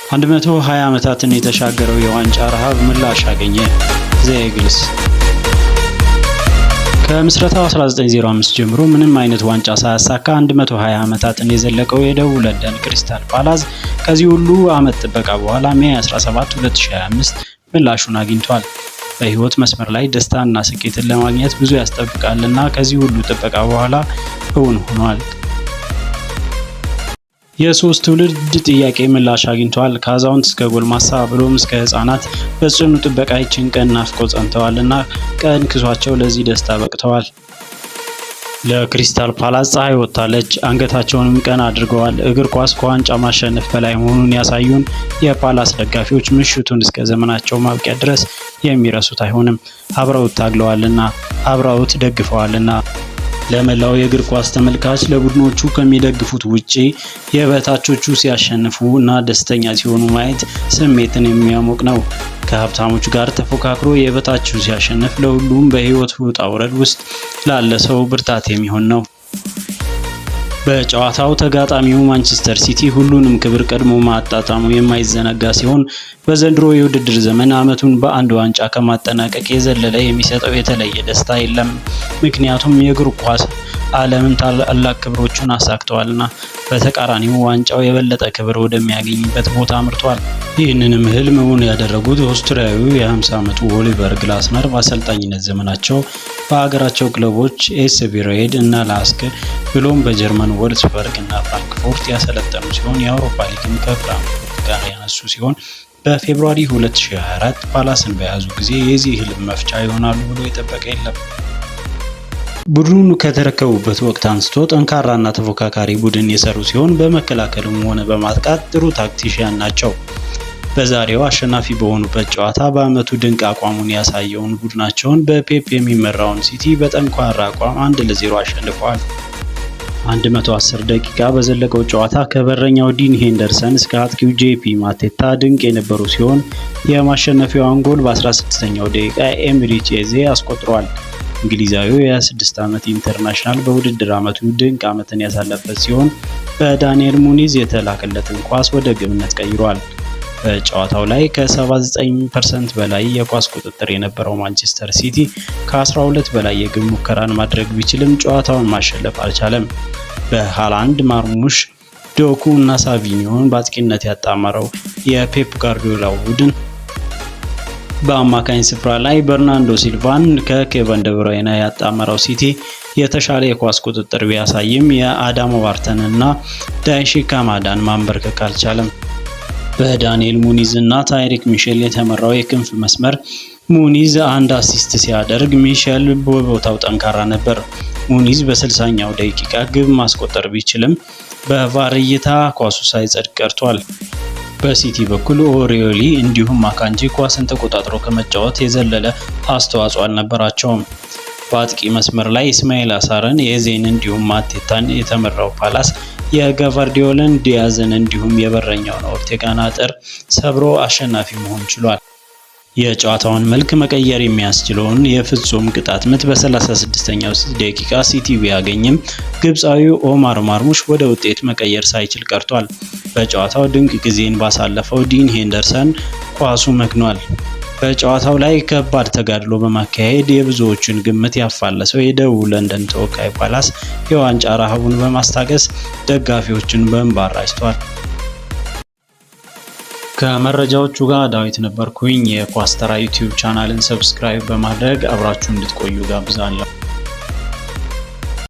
120 ዓመታትን የተሻገረው የዋንጫ ረሃብ ምላሽ አገኘ። ዘ ኢግልስ ከምስረታው 1905 ጀምሮ ምንም አይነት ዋንጫ ሳያሳካ 120 ዓመታትን የዘለቀው የደቡብ ለንደን ክሪስታል ፓላስ ከዚህ ሁሉ ዓመት ጥበቃ በኋላ ሜይ 17 2025 ምላሹን አግኝቷል። በህይወት መስመር ላይ ደስታና ስኬትን ለማግኘት ብዙ ያስጠብቃልና ከዚህ ሁሉ ጥበቃ በኋላ እውን ሆኗል። የሶስት ትውልድ ጥያቄ ምላሽ አግኝቷል። ከአዛውንት እስከ ጎልማሳ ብሎም እስከ ህፃናት በጽኑ ጥበቃ ይችን ቀን ናፍቆ ጸንተዋልና ቀን ክሷቸው ለዚህ ደስታ በቅተዋል። ለክሪስታል ፓላስ ፀሐይ ወጥታለች፣ አንገታቸውንም ቀና አድርገዋል። እግር ኳስ ከዋንጫ ማሸነፍ በላይ መሆኑን ያሳዩን የፓላስ ደጋፊዎች ምሽቱን እስከ ዘመናቸው ማብቂያ ድረስ የሚረሱት አይሆንም። አብረውት ታግለዋልና፣ አብረውት ደግፈዋልና። ለመላው የእግር ኳስ ተመልካች ለቡድኖቹ ከሚደግፉት ውጪ የበታቾቹ ሲያሸንፉ እና ደስተኛ ሲሆኑ ማየት ስሜትን የሚያሞቅ ነው። ከሀብታሞች ጋር ተፎካክሮ የበታቹ ሲያሸንፍ ለሁሉም በህይወት ውጣ ውረድ ውስጥ ላለ ሰው ብርታት የሚሆን ነው። በጨዋታው ተጋጣሚው ማንቸስተር ሲቲ ሁሉንም ክብር ቀድሞ ማጣጣሙ የማይዘነጋ ሲሆን በዘንድሮ የውድድር ዘመን ዓመቱን በአንድ ዋንጫ ከማጠናቀቅ የዘለለ የሚሰጠው የተለየ ደስታ የለም። ምክንያቱም የእግር ኳስ ዓለምን ታላላቅ ክብሮችን አሳክተዋልና። በተቃራኒው ዋንጫው የበለጠ ክብር ወደሚያገኝበት ቦታ አምርቷል። ይህንንም ህልም እውን ያደረጉት ኦስትሪያዊው የ50 ዓመቱ ኦሊቨር ግላስነር በአሰልጣኝነት ዘመናቸው በሀገራቸው ክለቦች ኤስቪ ሬድ እና ላስክ ብሎም በጀርመን ወልስበርግ እና ፍራንክፎርት ያሰለጠኑ ሲሆን የአውሮፓ ሊግን ከፍራንክፎርት ጋር ያነሱ ሲሆን በፌብሩዋሪ 2024 ፓላስን በያዙ ጊዜ የዚህ ህልም መፍቻ ይሆናሉ ብሎ የጠበቀ የለም። ቡድኑን ከተረከቡበት ወቅት አንስቶ ጠንካራና ተፎካካሪ ቡድን የሰሩ ሲሆን በመከላከልም ሆነ በማጥቃት ጥሩ ታክቲሽያን ናቸው። በዛሬው አሸናፊ በሆኑበት ጨዋታ በአመቱ ድንቅ አቋሙን ያሳየውን ቡድናቸውን በፔፕ የሚመራውን ሲቲ በጠንካራ አቋም 1-0 አሸንፈዋል። 110 ደቂቃ በዘለቀው ጨዋታ ከበረኛው ዲን ሄንደርሰን እስከ አጥቂው ጄፒ ማቴታ ድንቅ የነበሩ ሲሆን የማሸነፊያውን ጎል በ16ኛው ደቂቃ ኤምሪች ኤዜ አስቆጥሯል። እንግሊዛዊው የ26 ዓመት ኢንተርናሽናል በውድድር ዓመቱ ድንቅ ዓመትን ያሳለፈ ሲሆን በዳንኤል ሙኒዝ የተላከለትን ኳስ ወደ ግብነት ቀይሯል። በጨዋታው ላይ ከ79% በላይ የኳስ ቁጥጥር የነበረው ማንቸስተር ሲቲ ከ12 በላይ የግብ ሙከራን ማድረግ ቢችልም ጨዋታውን ማሸነፍ አልቻለም። በሃላንድ፣ ማርሙሽ፣ ዶኩ እና ሳቪኒዮን በአጥቂነት ያጣመረው የፔፕ ጋርዲዮላው ቡድን በአማካኝ ስፍራ ላይ በርናንዶ ሲልቫን ከኬቨን ደብሮይነ ያጣመረው ሲቲ የተሻለ የኳስ ቁጥጥር ቢያሳይም የአዳም ዋርተን እና ዳይሺ ካማዳን ማንበርከክ አልቻለም። በዳንኤል ሙኒዝ እና ታይሪክ ሚሼል የተመራው የክንፍ መስመር ሙኒዝ አንድ አሲስት ሲያደርግ ሚሼል በቦታው ጠንካራ ነበር። ሙኒዝ በ60ኛው ደቂቃ ግብ ማስቆጠር ቢችልም በቫር እይታ ኳሱ ሳይጸድቅ ቀርቷል። በሲቲ በኩል ኦሪዮሊ እንዲሁም አካንጂ ኳስን ተቆጣጥሮ ከመጫወት የዘለለ አስተዋጽኦ አልነበራቸውም። በአጥቂ መስመር ላይ ኢስማኤል አሳርን፣ ኤዜን እንዲሁም ማቴታን የተመራው ፓላስ የጋቫርዲዮልን፣ ዲያዝን እንዲሁም የበረኛውን ኦርቴጋን አጥር ሰብሮ አሸናፊ መሆን ችሏል። የጨዋታውን መልክ መቀየር የሚያስችለውን የፍጹም ቅጣት ምት በ36ኛው ደቂቃ ሲቲ ቢያገኝም ግብፃዊው ኦማር ማርሙሽ ወደ ውጤት መቀየር ሳይችል ቀርቷል። በጨዋታው ድንቅ ጊዜን ባሳለፈው ዲን ሄንደርሰን ኳሱ መክኗል። በጨዋታው ላይ ከባድ ተጋድሎ በማካሄድ የብዙዎቹን ግምት ያፋለሰው የደቡብ ለንደን ተወካይ ፓላስ የዋንጫ ረሃቡን በማስታገስ ደጋፊዎችን በእንባ አራጭቷል። ከመረጃዎቹ ጋር ዳዊት ነበርኩኝ። የኳስ ተራ ዩቲዩብ ቻናልን ሰብስክራይብ በማድረግ አብራችሁ እንድትቆዩ ጋብዛለሁ።